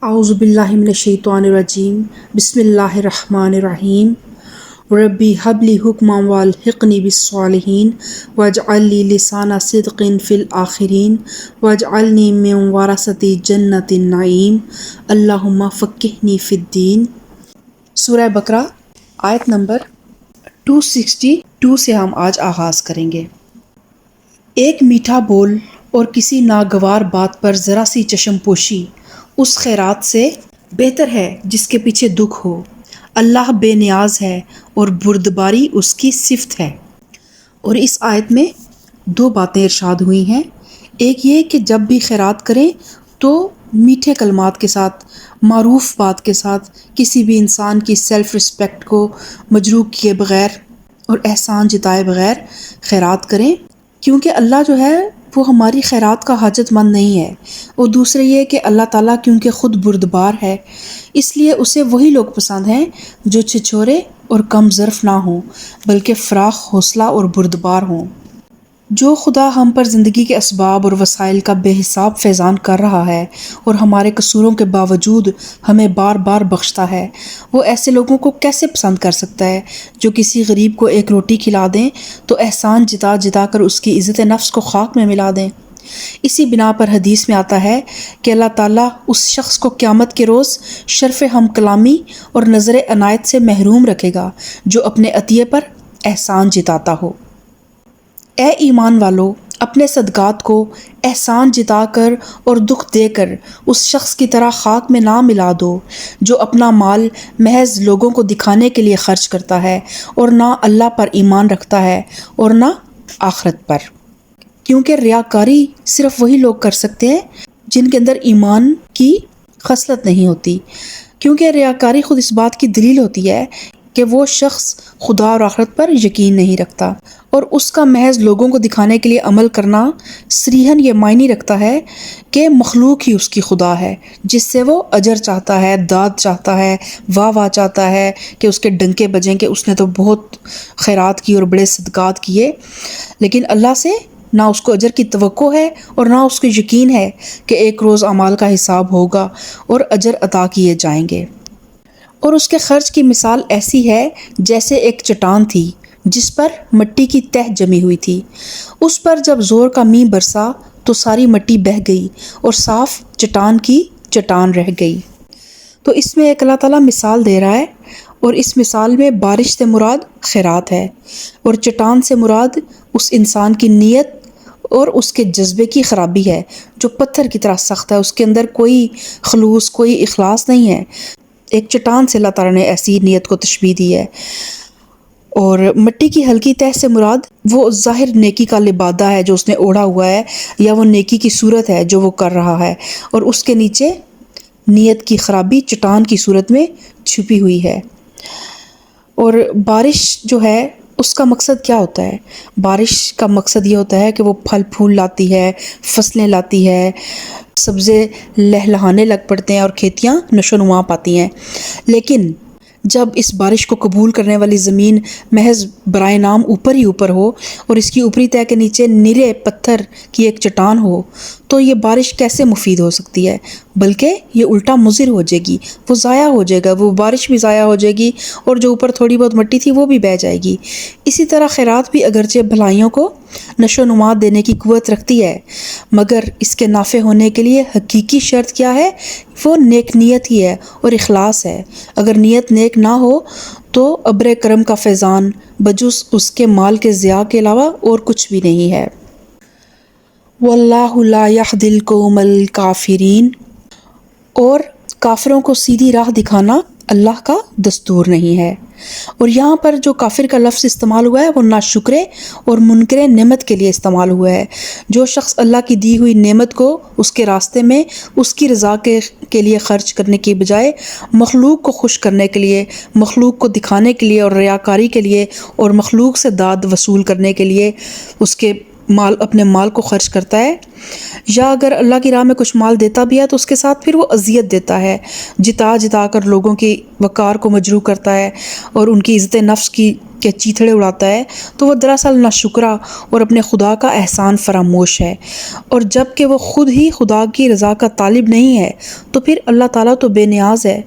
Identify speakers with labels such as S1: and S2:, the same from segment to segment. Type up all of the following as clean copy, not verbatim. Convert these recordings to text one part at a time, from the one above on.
S1: اعوذ باللہ من الشیطان الرجیم بسم اللہ الرحمن الرحیم ربی حب لی حکما والحقنی بالصالحین واجعل لی لسان صدق فی الآخرین واجعلنی من ورثۃ جنۃ النعیم اللہم فقہنی فی الدین۔ سورہ بقرہ آیت نمبر 262 سے ہم آج آغاز کریں گے۔ ایک میٹھا بول اور کسی ناگوار بات پر ذرا سی چشم پوشی اس خیرات سے بہتر ہے جس کے پیچھے دکھ ہو۔ اللہ بے نیاز ہے اور بردباری اس کی صفت ہے۔ اور اس آیت میں دو باتیں ارشاد ہوئی ہیں۔ ایک یہ کہ جب بھی خیرات کریں تو میٹھے کلمات کے ساتھ، معروف بات کے ساتھ، کسی بھی انسان کی سیلف رسپیکٹ کو مجروح کیے بغیر اور احسان جتائے بغیر خیرات کریں، کیونکہ اللہ جو ہے وہ ہماری خیرات کا حاجت مند نہیں ہے۔ اور دوسرے یہ کہ اللہ تعالیٰ کیونکہ خود بردبار ہے، اس لیے اسے وہی لوگ پسند ہیں جو چھچورے اور کم ظرف نہ ہوں بلکہ فراخ حوصلہ اور بردبار ہوں۔ جو خدا ہم پر زندگی کے اسباب اور وسائل کا بے حساب فیضان کر رہا ہے اور ہمارے قصوروں کے باوجود ہمیں بار بار بخشتا ہے، وہ ایسے لوگوں کو کیسے پسند کر سکتا ہے جو کسی غریب کو ایک روٹی کھلا دیں تو احسان جتا جتا کر اس کی عزت نفس کو خاک میں ملا دیں۔ اسی بنا پر حدیث میں آتا ہے کہ اللہ تعالیٰ اس شخص کو قیامت کے روز شرف ہم کلامی اور نظر عنایت سے محروم رکھے گا جو اپنے عطیے پر احسان جتاتا ہو۔ اے ایمان والو، اپنے صدقات کو احسان جتا کر اور دکھ دے کر اس شخص کی طرح خاک میں نہ ملا دو جو اپنا مال محض لوگوں کو دکھانے کے لیے خرچ کرتا ہے اور نہ اللہ پر ایمان رکھتا ہے اور نہ آخرت پر، کیونکہ ریاکاری صرف وہی لوگ کر سکتے ہیں جن کے اندر ایمان کی خصلت نہیں ہوتی، کیونکہ ریاکاری خود اس بات کی دلیل ہوتی ہے کہ وہ شخص خدا اور آخرت پر یقین نہیں رکھتا، اور اس کا محض لوگوں کو دکھانے کے لیے عمل کرنا صریحاً یہ معنی رکھتا ہے کہ مخلوق ہی اس کی خدا ہے جس سے وہ اجر چاہتا ہے، داد چاہتا ہے، واہ واہ چاہتا ہے کہ اس کے ڈنکے بجیں کہ اس نے تو بہت خیرات کی اور بڑے صدقات کیے، لیکن اللہ سے نہ اس کو اجر کی توقع ہے اور نہ اس کو یقین ہے کہ ایک روز اعمال کا حساب ہوگا اور اجر عطا کیے جائیں گے۔ اور اس کے خرچ کی مثال ایسی ہے جیسے ایک چٹان تھی جس پر مٹی کی تہ جمی ہوئی تھی، اس پر جب زور کا مینہ برسا تو ساری مٹی بہہ گئی اور صاف چٹان کی چٹان رہ گئی۔ تو اس میں ایک اللہ تعالیٰ مثال دے رہا ہے، اور اس مثال میں بارش سے مراد خیرات ہے اور چٹان سے مراد اس انسان کی نیت اور اس کے جذبے کی خرابی ہے جو پتھر کی طرح سخت ہے، اس کے اندر کوئی خلوص، کوئی اخلاص نہیں ہے۔ ایک چٹان سے اللہ تعالیٰ نے ایسی نیت کو تشبیہ دی ہے۔ اور مٹی کی ہلکی تہ سے مراد وہ ظاہر نیکی کا لبادہ ہے جو اس نے اوڑھا ہوا ہے، یا وہ نیکی کی صورت ہے جو وہ کر رہا ہے، اور اس کے نیچے نیت کی خرابی چٹان کی صورت میں چھپی ہوئی ہے۔ اور بارش جو ہے اس کا مقصد کیا ہوتا ہے؟ بارش کا مقصد یہ ہوتا ہے کہ وہ پھل پھول لاتی ہے، فصلیں لاتی ہے، سبزے لہلہانے لگ پڑتے ہیں اور کھیتیاں نشو و نما پاتی ہیں۔ لیکن جب اس بارش کو قبول کرنے والی زمین محض برائے نام اوپر ہی اوپر ہو اور اس کی اوپری تہہ کے نیچے نرے پتھر کی ایک چٹان ہو تو یہ بارش کیسے مفید ہو سکتی ہے؟ بلکہ یہ الٹا مضر ہو جائے گی، وہ ضائع ہو جائے گا، وہ بارش بھی ضائع ہو جائے گی اور جو اوپر تھوڑی بہت مٹی تھی وہ بھی بہہ جائے گی۔ اسی طرح خیرات بھی اگرچہ بھلائیوں کو نشو و نما دینے کی قوت رکھتی ہے، مگر اس کے نافع ہونے کے لیے حقیقی شرط کیا ہے؟ وہ نیک نیت ہی ہے اور اخلاص ہے۔ اگر نیت نیک نہ ہو تو ابر کرم کا فیضان بجز اس کے مال کے ضیاع کے علاوہ اور کچھ بھی نہیں ہے۔ واللہ لا یہدی القوم الکافرین، اور کافروں کو سیدھی راہ دکھانا اللہ کا دستور نہیں ہے۔ اور یہاں پر جو کافر کا لفظ استعمال ہوا ہے وہ ناشکرے اور منکر نعمت کے لیے استعمال ہوا ہے۔ جو شخص اللہ کی دی ہوئی نعمت کو اس کے راستے میں اس کی رضا کے لیے خرچ کرنے کی بجائے مخلوق کو خوش کرنے کے لیے، مخلوق کو دکھانے کے لیے اور ریاکاری کے لیے اور مخلوق سے داد وصول کرنے کے لیے اس کے اپنے مال کو خرچ کرتا ہے، یا اگر اللہ کی راہ میں کچھ مال دیتا بھی ہے تو اس کے ساتھ پھر وہ اذیت دیتا ہے، جتا کر لوگوں کی وقار کو مجروح کرتا ہے اور ان کی عزت نفس کے چیتھڑے اڑاتا ہے، تو وہ دراصل ناشکرا اور اپنے خدا کا احسان فراموش ہے۔ اور جب کہ وہ خود ہی خدا کی رضا کا طالب نہیں ہے تو پھر اللہ تعالیٰ تو بے نیاز ہے،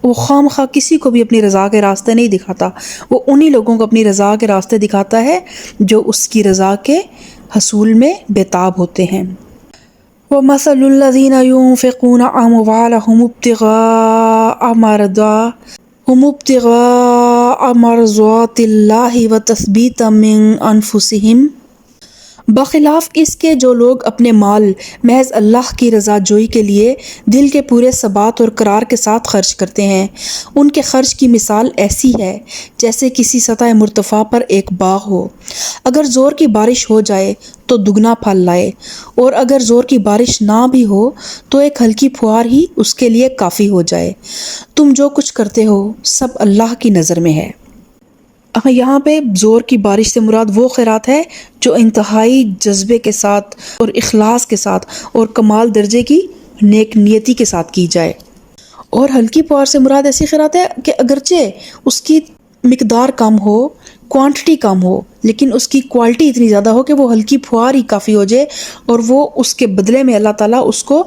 S1: وہ خواہ مخواہ کسی کو بھی اپنی رضا کے راستے نہیں دکھاتا، وہ انہی لوگوں کو اپنی رضا کے راستے دکھاتا ہے جو اس کی رضا کے حصول میں بےتاب ہوتے ہیں۔ وَمَثَلُ الَّذِينَ يُنفِقُونَ أَمْوَالَهُمُ ابْتِغَاءَ مَرْضَاتِ اللَّهِ وَتَثْبِيتًا مِّنْ أَنفُسِهِمْ، بخلاف اس کے جو لوگ اپنے مال محض اللہ کی رضا جوئی کے لیے دل کے پورے ثبات اور قرار کے ساتھ خرچ کرتے ہیں، ان کے خرچ کی مثال ایسی ہے جیسے کسی سطح مرتفع پر ایک باغ ہو، اگر زور کی بارش ہو جائے تو دگنا پھل لائے، اور اگر زور کی بارش نہ بھی ہو تو ایک ہلکی پھوار ہی اس کے لیے کافی ہو جائے۔ تم جو کچھ کرتے ہو سب اللہ کی نظر میں ہے۔ یہاں پہ زور کی بارش سے مراد وہ خیرات ہے جو انتہائی جذبے کے ساتھ اور اخلاص کے ساتھ اور کمال درجے کی نیک نیتی کے ساتھ کی جائے، اور ہلکی پھوار سے مراد ایسی خیرات ہے کہ اگرچہ اس کی مقدار کم ہو، کوانٹٹی کم ہو، لیکن اس کی کوالٹی اتنی زیادہ ہو کہ وہ ہلکی پھوار ہی کافی ہو جائے، اور وہ اس کے بدلے میں اللہ تعالیٰ اس کو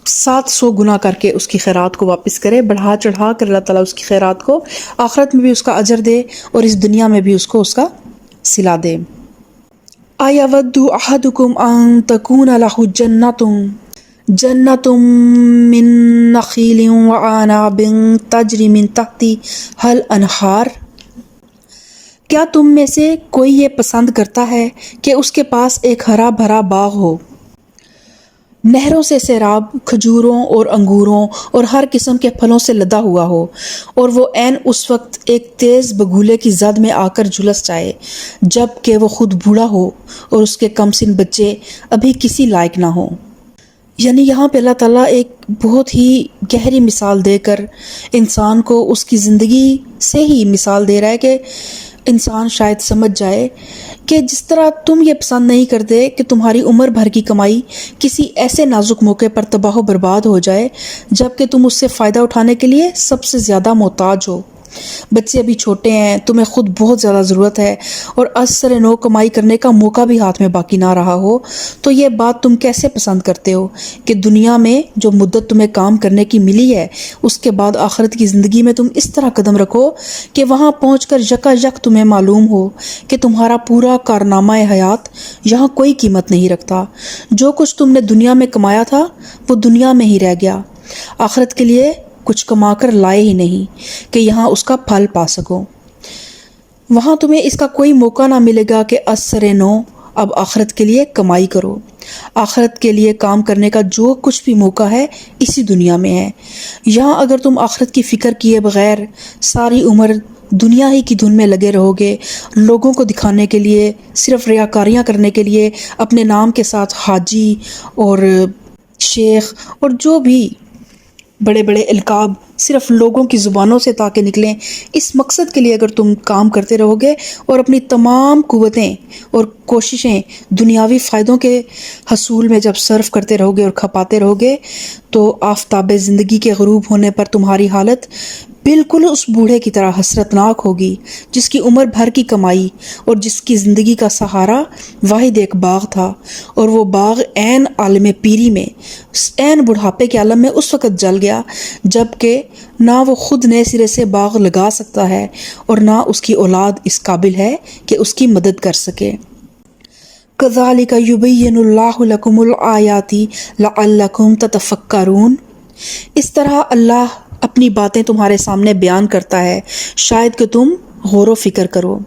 S1: 700 گنا کر کے اس کی خیرات کو واپس کرے، بڑھا چڑھا کر اللہ تعالیٰ اس کی خیرات کو آخرت میں بھی اس کا اجر دے اور اس دنیا میں بھی اس کو اس کا صلہ دے۔ أَيَوَدُّ أَحَدُكُمْ أَن تَكُونَ لَهُ جَنَّةٌ مِّن نَخِيلٍ وَأَعْنَابٍ تَجْرِي مِن تَحْتِهَا الْأَنْهَارُ، کیا تم میں سے کوئی یہ پسند کرتا ہے کہ اس کے پاس ایک ہرا بھرا باغ ہو، نہروں سے سیراب، کھجوروں اور انگوروں اور ہر قسم کے پھلوں سے لدا ہوا ہو، اور وہ عین اس وقت ایک تیز بگولے کی زد میں آ کر جھلس جائے جب کہ وہ خود بوڑھا ہو اور اس کے کم سن بچے ابھی کسی لائق نہ ہوں۔ یعنی یہاں پہ اللہ تعالیٰ ایک بہت ہی گہری مثال دے کر انسان کو اس کی زندگی سے ہی مثال دے رہا ہے کہ انسان شاید سمجھ جائے کہ جس طرح تم یہ پسند نہیں کرتے کہ تمہاری عمر بھر کی کمائی کسی ایسے نازک موقع پر تباہ و برباد ہو جائے جب کہ تم اس سے فائدہ اٹھانے کے لیے سب سے زیادہ محتاج ہو، بچے ابھی چھوٹے ہیں، تمہیں خود بہت زیادہ ضرورت ہے، اور از سر نو کمائی کرنے کا موقع بھی ہاتھ میں باقی نہ رہا ہو، تو یہ بات تم کیسے پسند کرتے ہو کہ دنیا میں جو مدت تمہیں کام کرنے کی ملی ہے اس کے بعد آخرت کی زندگی میں تم اس طرح قدم رکھو کہ وہاں پہنچ کر یکا یک تمہیں معلوم ہو کہ تمہارا پورا کارنامہ حیات یہاں کوئی قیمت نہیں رکھتا، جو کچھ تم نے دنیا میں کمایا تھا وہ دنیا میں ہی رہ گیا، آخرت کے لیے کچھ کما کر لائے ہی نہیں کہ یہاں اس کا پھل پا سکو، وہاں تمہیں اس کا کوئی موقع نہ ملے گا کہ از سر نو اب آخرت کے لیے کمائی کرو۔ آخرت کے لیے کام کرنے کا جو کچھ بھی موقع ہے اسی دنیا میں ہے۔ یہاں اگر تم آخرت کی فکر کیے بغیر ساری عمر دنیا ہی کی دھن میں لگے رہو گے، لوگوں کو دکھانے کے لیے، صرف ریاکاریاں کرنے کے لیے، اپنے نام کے ساتھ حاجی اور شیخ اور جو بھی بڑے بڑے القاب صرف لوگوں کی زبانوں سے تاکہ نکلیں، اس مقصد کے لیے اگر تم کام کرتے رہو گے اور اپنی تمام قوتیں اور کوششیں دنیاوی فائدوں کے حصول میں جب صرف کرتے رہو گے اور کھپاتے رہو گے، تو آفتاب زندگی کے غروب ہونے پر تمہاری حالت بالکل اس بوڑھے کی طرح حسرتناک ہوگی جس کی عمر بھر کی کمائی اور جس کی زندگی کا سہارا واحد ایک باغ تھا، اور وہ باغ عین عالم پیری میں، عین بڑھاپے کے عالم میں اس وقت جل گیا جب کہ نہ وہ خود نئے سرے سے باغ لگا سکتا ہے اور نہ اس کی اولاد اس قابل ہے کہ اس کی مدد کر سکے۔ كَذَلِكَ يُبَيِّنُ اللَّهُ لَكُمُ الْآيَاتِ لَعَلَّكُمْ تَتَفَكَّرُونَ، اس طرح اللہ اپنی باتیں تمہارے سامنے بیان کرتا ہے شاید کہ تم غور و فکر کرو۔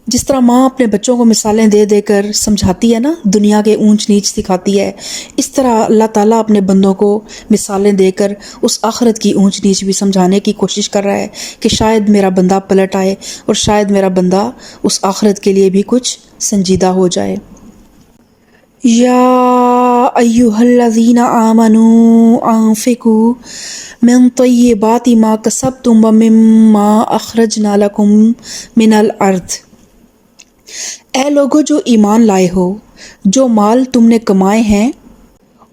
S1: جس طرح ماں اپنے بچوں کو مثالیں دے دے کر سمجھاتی ہے نا، دنیا کے اونچ نیچ سکھاتی ہے، اس طرح اللہ تعالیٰ اپنے بندوں کو مثالیں دے کر اس آخرت کی اونچ نیچ بھی سمجھانے کی کوشش کر رہا ہے کہ شاید میرا بندہ پلٹ آئے اور شاید میرا بندہ اس آخرت کے لیے بھی کچھ سنجیدہ ہو جائے۔ یا ایھا الذین آمنوا انفقوا من طیبات ما کسبتم ومما اخرجنا لکم من الارض، اے لوگو جو ایمان لائے ہو، جو مال تم نے کمائے ہیں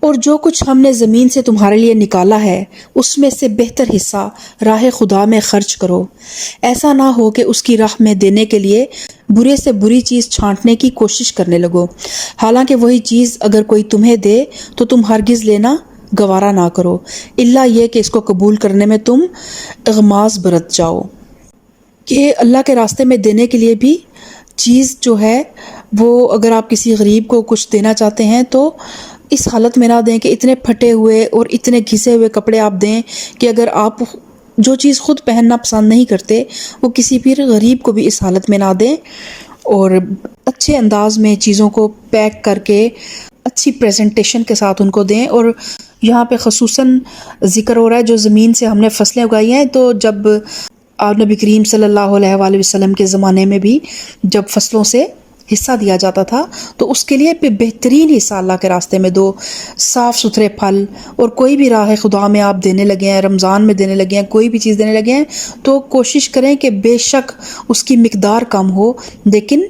S1: اور جو کچھ ہم نے زمین سے تمہارے لیے نکالا ہے، اس میں سے بہتر حصہ راہ خدا میں خرچ کرو۔ ایسا نہ ہو کہ اس کی راہ میں دینے کے لیے برے سے بری چیز چھانٹنے کی کوشش کرنے لگو، حالانکہ وہی چیز اگر کوئی تمہیں دے تو تم ہرگز لینا گوارا نہ کرو، الا یہ کہ اس کو قبول کرنے میں تم اغماض برت جاؤ۔ کہ اللہ کے راستے میں دینے کے لیے بھی چیز جو ہے وہ اگر آپ کسی غریب کو کچھ دینا چاہتے ہیں تو اس حالت میں نہ دیں کہ اتنے پھٹے ہوئے اور اتنے گھسے ہوئے کپڑے آپ دیں کہ اگر آپ جو چیز خود پہننا پسند نہیں کرتے وہ کسی پھر غریب کو بھی اس حالت میں نہ دیں، اور اچھے انداز میں چیزوں کو پیک کر کے اچھی پریزنٹیشن کے ساتھ ان کو دیں۔ اور یہاں پہ خصوصاً ذکر ہو رہا ہے جو زمین سے ہم نے فصلیں اگائی ہیں، تو جب نبی کریم صلی اللہ علیہ وآلہ وسلم کے زمانے میں بھی جب فصلوں سے حصہ دیا جاتا تھا تو اس کے لیے بہترین حصہ اللہ کے راستے میں دو، صاف ستھرے پھل، اور کوئی بھی راہ خدا میں آپ دینے لگے ہیں، رمضان میں دینے لگے ہیں، کوئی بھی چیز دینے لگے ہیں تو کوشش کریں کہ بے شک اس کی مقدار کم ہو لیکن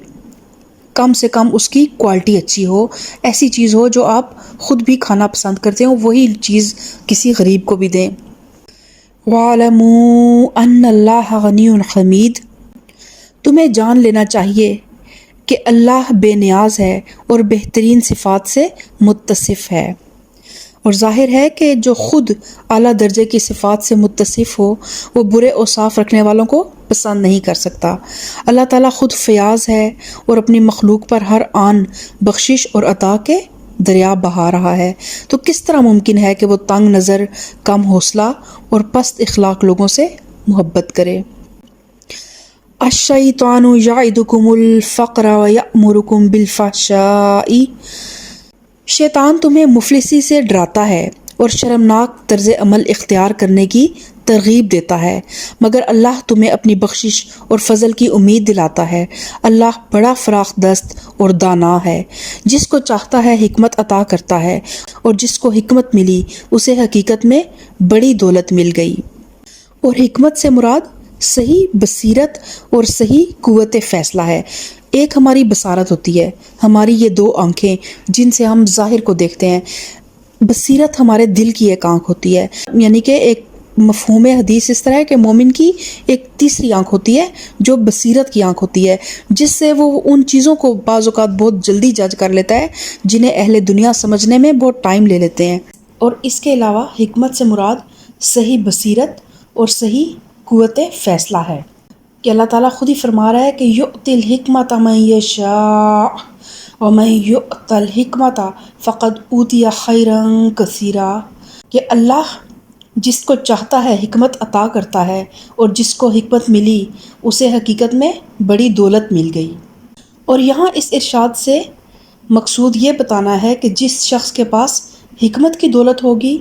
S1: کم سے کم اس کی کوالٹی اچھی ہو، ایسی چیز ہو جو آپ خود بھی کھانا پسند کرتے ہوں، وہی چیز کسی غریب کو بھی دیں۔ وَاعْلَمُوا أَنَّ اللَّهَ غَنِيٌّ حَمِيدٌ، تمہیں جان لینا چاہیے کہ اللہ بے نیاز ہے اور بہترین صفات سے متصف ہے، اور ظاہر ہے کہ جو خود اعلیٰ درجے کی صفات سے متصف ہو وہ برے اوصاف رکھنے والوں کو پسند نہیں کر سکتا۔ اللہ تعالیٰ خود فیاض ہے اور اپنی مخلوق پر ہر آن بخشش اور عطا کے دریا بہا رہا ہے، تو کس طرح ممکن ہے کہ وہ تنگ نظر، کم حوصلہ اور پست اخلاق لوگوں سے محبت کرے۔ الشیطان یعدکم الفقر ویأمرکم بالفحشاء، شیطان تمہیں مفلسی سے ڈراتا ہے اور شرمناک طرز عمل اختیار کرنے کی ترغیب دیتا ہے، مگر اللہ تمہیں اپنی بخشش اور فضل کی امید دلاتا ہے۔ اللہ بڑا فراخ دست اور دانا ہے، جس کو چاہتا ہے حکمت عطا کرتا ہے، اور جس کو حکمت ملی اسے حقیقت میں بڑی دولت مل گئی۔ اور حکمت سے مراد صحیح بصیرت اور صحیح قوت فیصلہ ہے۔ ایک ہماری بصارت ہوتی ہے، ہماری یہ دو آنکھیں جن سے ہم ظاہر کو دیکھتے ہیں۔ بصیرت ہمارے دل کی ایک آنکھ ہوتی ہے، یعنی کہ ایک مفہوم حدیث اس طرح ہے کہ مومن کی ایک تیسری آنکھ ہوتی ہے جو بصیرت کی آنکھ ہوتی ہے، جس سے وہ ان چیزوں کو بعض اوقات بہت جلدی جج کر لیتا ہے جنہیں اہل دنیا سمجھنے میں بہت ٹائم لے لیتے ہیں۔ اور اس کے علاوہ حکمت سے مراد صحیح بصیرت اور صحیح قوت فیصلہ ہے، کہ اللہ تعالیٰ خود ہی فرما رہا ہے کہ یؤتی الحکمۃ من یشاء ومن یؤت الحکمۃ فقد اوتی خیرا کثیرا، کہ اللہ جس کو چاہتا ہے حکمت عطا کرتا ہے، اور جس کو حکمت ملی اسے حقیقت میں بڑی دولت مل گئی۔ اور یہاں اس ارشاد سے مقصود یہ بتانا ہے کہ جس شخص کے پاس حکمت کی دولت ہوگی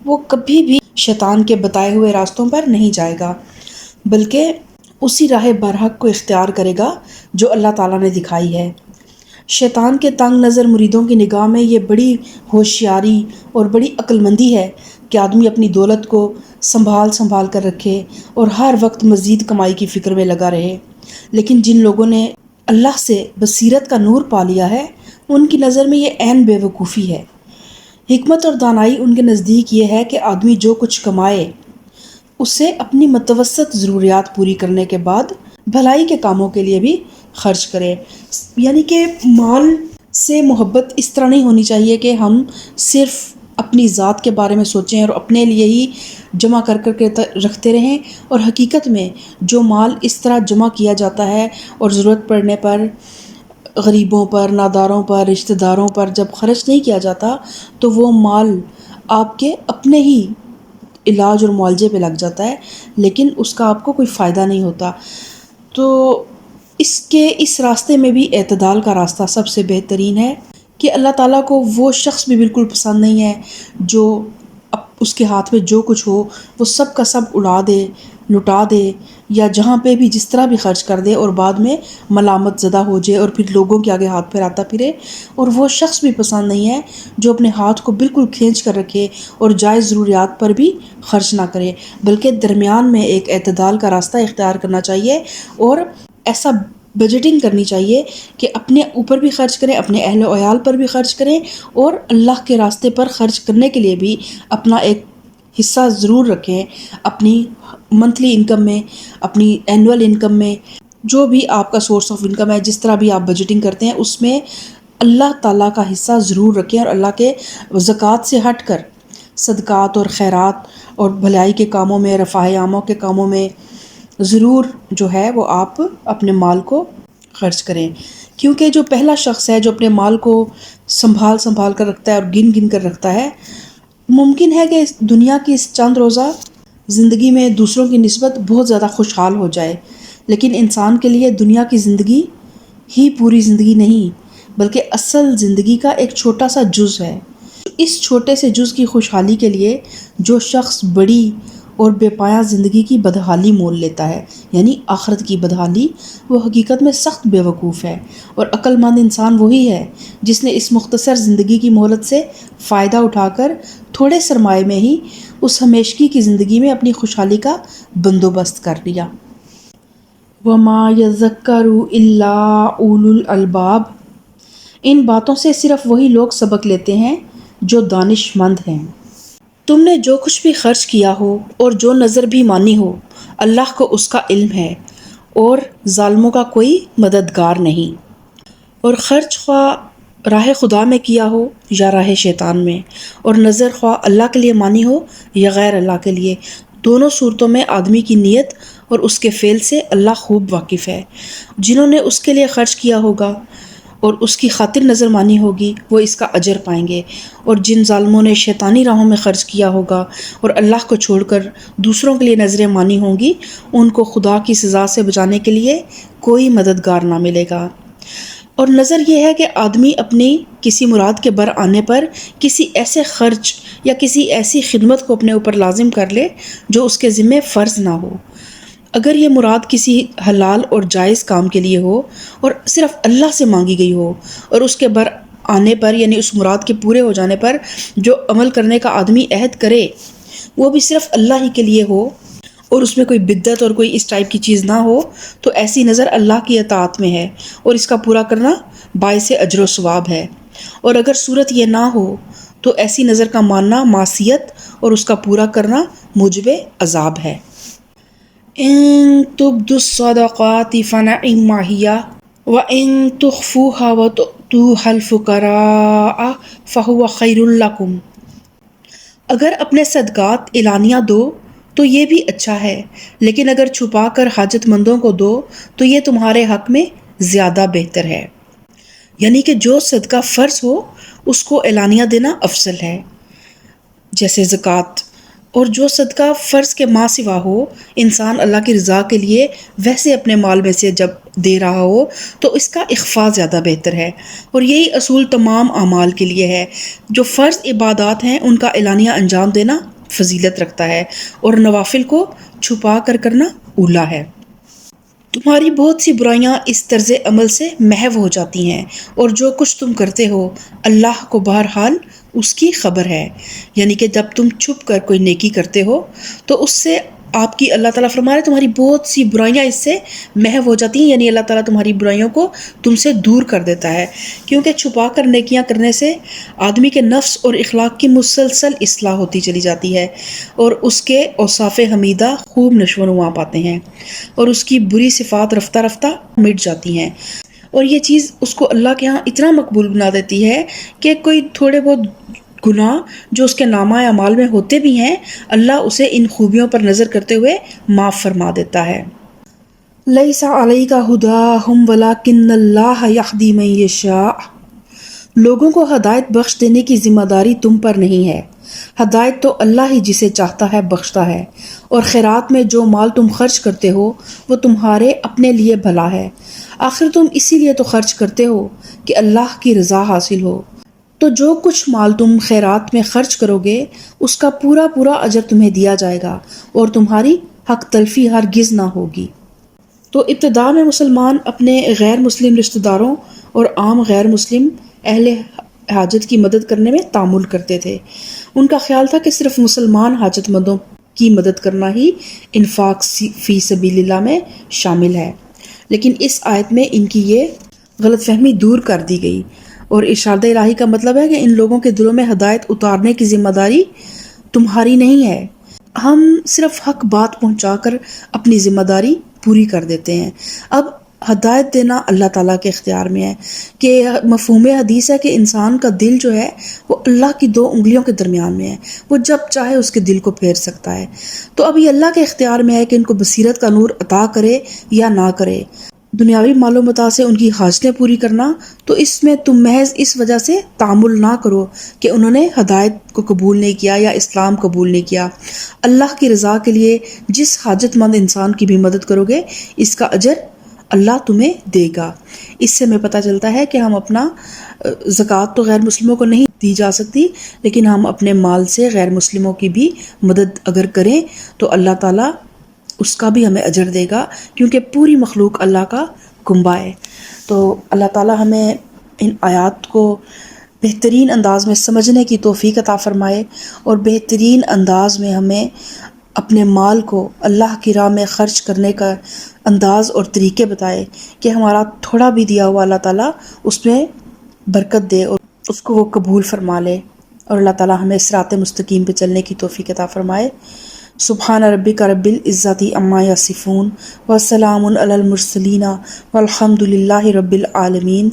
S1: وہ کبھی بھی شیطان کے بتائے ہوئے راستوں پر نہیں جائے گا، بلکہ اسی راہ برحق کو اختیار کرے گا جو اللہ تعالیٰ نے دکھائی ہے۔ شیطان کے تنگ نظر مریدوں کی نگاہ میں یہ بڑی ہوشیاری اور بڑی عقل مندی ہے کہ آدمی اپنی دولت کو سنبھال کر رکھے اور ہر وقت مزید کمائی کی فکر میں لگا رہے، لیکن جن لوگوں نے اللہ سے بصیرت کا نور پا لیا ہے ان کی نظر میں یہ عین بے وقوفی ہے۔ حکمت اور دانائی ان کے نزدیک یہ ہے کہ آدمی جو کچھ کمائے اسے اپنی متوسط ضروریات پوری کرنے کے بعد بھلائی کے کاموں کے لیے بھی خرچ کرے، یعنی کہ مال سے محبت اس طرح نہیں ہونی چاہیے کہ ہم صرف اپنی ذات کے بارے میں سوچیں اور اپنے لیے ہی جمع کر کے رکھتے رہیں، اور حقیقت میں جو مال اس طرح جمع کیا جاتا ہے اور ضرورت پڑنے پر غریبوں پر، ناداروں پر، رشتہ داروں پر جب خرچ نہیں کیا جاتا تو وہ مال آپ کے اپنے ہی علاج اور معالجے پہ لگ جاتا ہے، لیکن اس کا آپ کو کوئی فائدہ نہیں ہوتا۔ تو اس راستے میں بھی اعتدال کا راستہ سب سے بہترین ہے، کہ اللہ تعالیٰ کو وہ شخص بھی بالکل پسند نہیں ہے جو اس کے ہاتھ میں جو کچھ ہو وہ سب کا سب اڑا دے، لٹا دے، یا جہاں پہ بھی جس طرح بھی خرچ کر دے اور بعد میں ملامت زدہ ہو جائے اور پھر لوگوں کے آگے ہاتھ پھیراتا پھرے۔ اور وہ شخص بھی پسند نہیں ہے جو اپنے ہاتھ کو بالکل کھینچ کر رکھے اور جائز ضروریات پر بھی خرچ نہ کرے، بلکہ درمیان میں ایک اعتدال کا راستہ اختیار کرنا چاہیے، اور ایسا بجٹنگ کرنی چاہیے کہ اپنے اوپر بھی خرچ کریں، اپنے اہل و عیال پر بھی خرچ کریں، اور اللہ کے راستے پر خرچ کرنے کے لیے بھی اپنا ایک حصہ ضرور رکھیں اپنی منتھلی انکم میں، اپنی اینول انکم میں، جو بھی آپ کا سورس آف انکم ہے، جس طرح بھی آپ بجٹنگ کرتے ہیں اس میں اللہ تعالیٰ کا حصہ ضرور رکھیں، اور اللہ کے زکوٰۃ سے ہٹ کر صدقات اور خیرات اور بھلائی کے کاموں میں، رفاہ عامہ کے کاموں میں ضرور جو ہے وہ آپ اپنے مال کو خرچ کریں، کیونکہ جو پہلا شخص ہے جو اپنے مال کو سنبھال کر رکھتا ہے اور گن گن کر رکھتا ہے، ممکن ہے کہ اس دنیا کی اس چند روزہ زندگی میں دوسروں کی نسبت بہت زیادہ خوشحال ہو جائے، لیکن انسان کے لیے دنیا کی زندگی ہی پوری زندگی نہیں، بلکہ اصل زندگی کا ایک چھوٹا سا جز ہے۔ اس چھوٹے سے جز کی خوشحالی کے لیے جو شخص بڑی اور بے پایہ زندگی کی بدحالی مول لیتا ہے، یعنی آخرت کی بدحالی، وہ حقیقت میں سخت بے وقوف ہے، اور عقل مند انسان وہی ہے جس نے اس مختصر زندگی کی مہلت سے فائدہ اٹھا کر تھوڑے سرمایے میں ہی اس ہمیشگی کی زندگی میں اپنی خوشحالی کا بندوبست کر لیا۔ وَمَا يَذَّكَّرُ إِلَّا أُولُو الْأَلْبَابِ، ان باتوں سے صرف وہی لوگ سبق لیتے ہیں جو دانش مند ہیں۔ تم نے جو کچھ بھی خرچ کیا ہو اور جو نظر بھی مانی ہو، اللہ کو اس کا علم ہے، اور ظالموں کا کوئی مددگار نہیں۔ اور خرچ خواہ راہ خدا میں کیا ہو یا راہ شیطان میں، اور نظر خواہ اللہ کے لیے مانی ہو یا غیر اللہ کے لیے، دونوں صورتوں میں آدمی کی نیت اور اس کے فعل سے اللہ خوب واقف ہے۔ جنہوں نے اس کے لیے خرچ کیا ہوگا اور اس کی خاطر نظر مانی ہوگی، وہ اس کا اجر پائیں گے، اور جن ظالموں نے شیطانی راہوں میں خرچ کیا ہوگا اور اللہ کو چھوڑ کر دوسروں کے لیے نظریں مانی ہوں گی، ان کو خدا کی سزا سے بچانے کے لیے کوئی مددگار نہ ملے گا۔ اور نظر یہ ہے کہ آدمی اپنی کسی مراد کے بر آنے پر کسی ایسے خرچ یا کسی ایسی خدمت کو اپنے اوپر لازم کر لے جو اس کے ذمہ فرض نہ ہو۔ اگر یہ مراد کسی حلال اور جائز کام کے لیے ہو اور صرف اللہ سے مانگی گئی ہو، اور اس کے بر آنے پر یعنی اس مراد کے پورے ہو جانے پر جو عمل کرنے کا آدمی عہد کرے وہ بھی صرف اللہ ہی کے لیے ہو، اور اس میں کوئی بدعت اور کوئی اس ٹائپ کی چیز نہ ہو، تو ایسی نظر اللہ کی اطاعت میں ہے، اور اس کا پورا کرنا باعث اجر و ثواب ہے۔ اور اگر صورت یہ نہ ہو تو ایسی نظر کا ماننا معصیت اور اس کا پورا کرنا موجب عذاب ہے۔ ان تبدوا الصدقات فنعم هي وان تخفوها وتؤتوها الفقراء فهو خير لكم، اگر اپنے صدقات اعلانیہ دو تو یہ بھی اچھا ہے، لیکن اگر چھپا کر حاجت مندوں کو دو تو یہ تمہارے حق میں زیادہ بہتر ہے۔ یعنی کہ جو صدقہ فرض ہو اس کو اعلانیہ دینا افضل ہے، جیسے زکوٰۃ، اور جو صدقہ فرض کے ماں سوا ہو، انسان اللہ کی رضا کے لیے ویسے اپنے مال میں سے جب دے رہا ہو تو اس کا اخفاء زیادہ بہتر ہے۔ اور یہی اصول تمام اعمال کے لیے ہے۔ جو فرض عبادات ہیں ان کا اعلانیہ انجام دینا فضیلت رکھتا ہے، اور نوافل کو چھپا کر کرنا اولیٰ ہے۔ تمہاری بہت سی برائیاں اس طرز عمل سے محو ہو جاتی ہیں، اور جو کچھ تم کرتے ہو اللہ کو بہرحال اس کی خبر ہے۔ یعنی کہ جب تم چھپ کر کوئی نیکی کرتے ہو تو اس سے آپ کی اللہ تعالیٰ فرما رہے تمہاری بہت سی برائیاں اس سے محو ہو جاتی ہیں، یعنی اللہ تعالیٰ تمہاری برائیوں کو تم سے دور کر دیتا ہے، کیونکہ چھپا کر نیکیاں کرنے سے آدمی کے نفس اور اخلاق کی مسلسل اصلاح ہوتی چلی جاتی ہے، اور اس کے اوصاف حمیدہ خوب نشو و نما پاتے ہیں، اور اس کی بری صفات رفتہ رفتہ مٹ جاتی ہیں، اور یہ چیز اس کو اللہ کے ہاں اتنا مقبول بنا دیتی ہے کہ کوئی تھوڑے بہت گناہ جو اس کے نامہ اعمال میں ہوتے بھی ہیں، اللہ اسے ان خوبیوں پر نظر کرتے ہوئے معاف فرما دیتا ہے۔ لیس علیک ھداھم ولکن اللہ یہدی من یشاء، لوگوں کو ہدایت بخش دینے کی ذمہ داری تم پر نہیں ہے، ہدایت تو اللہ ہی جسے چاہتا ہے بخشتا ہے، اور خیرات میں جو مال تم خرچ کرتے ہو وہ تمہارے اپنے لیے بھلا ہے، آخر تم اسی لیے تو خرچ کرتے ہو کہ اللہ کی رضا حاصل ہو، تو جو کچھ مال تم خیرات میں خرچ کرو گے اس کا پورا پورا اجر تمہیں دیا جائے گا، اور تمہاری حق تلفی ہرگز نہ ہوگی۔ تو ابتدا میں مسلمان اپنے غیر مسلم رشتہ داروں اور عام غیر مسلم اہل حاجت کی مدد کرنے میں تعامل کرتے تھے۔ ان کا خیال تھا کہ صرف مسلمان حاجت مندوں کی مدد کرنا ہی انفاق فی سبیل اللہ میں شامل ہے، لیکن اس آیت میں ان کی یہ غلط فہمی دور کر دی گئی، اور ارشاد الہی کا مطلب ہے کہ ان لوگوں کے دلوں میں ہدایت اتارنے کی ذمہ داری تمہاری نہیں ہے، ہم صرف حق بات پہنچا کر اپنی ذمہ داری پوری کر دیتے ہیں۔ اب ہدایت دینا اللہ تعالیٰ کے اختیار میں ہے، کہ مفہوم حدیث ہے کہ انسان کا دل جو ہے وہ اللہ کی 2 انگلیوں کے درمیان میں ہے، وہ جب چاہے اس کے دل کو پھیر سکتا ہے۔ تو اب یہ اللہ کے اختیار میں ہے کہ ان کو بصیرت کا نور عطا کرے یا نہ کرے۔ دنیاوی مال و متاع سے ان کی حاجتیں پوری کرنا، تو اس میں تم محض اس وجہ سے تعامل نہ کرو کہ انہوں نے ہدایت کو قبول نہیں کیا یا اسلام قبول نہیں کیا۔ اللہ کی رضا کے لیے جس حاجت مند انسان کی بھی مدد کرو گے، اس کا اجر اللہ تمہیں دے گا۔ اس سے ہمیں پتہ چلتا ہے کہ ہم اپنا زکوٰۃ تو غیر مسلموں کو نہیں دی جا سکتی، لیکن ہم اپنے مال سے غیر مسلموں کی بھی مدد اگر کریں تو اللہ تعالیٰ اس کا بھی ہمیں اجر دے گا، کیونکہ پوری مخلوق اللہ کا کنبہ ہے۔ تو اللہ تعالیٰ ہمیں ان آیات کو بہترین انداز میں سمجھنے کی توفیق عطا فرمائے، اور بہترین انداز میں ہمیں اپنے مال کو اللہ کی راہ میں خرچ کرنے کا انداز اور طریقے بتائے، کہ ہمارا تھوڑا بھی دیا ہوا اللہ تعالیٰ اس میں برکت دے اور اس کو وہ قبول فرما لے، اور اللہ تعالیٰ ہمیں صراط مستقیم پہ چلنے کی توفیق عطا فرمائے۔ سبحان ربک رب العزت عما یصفون وسلام علی المرسلین والحمد للہ رب العالمین۔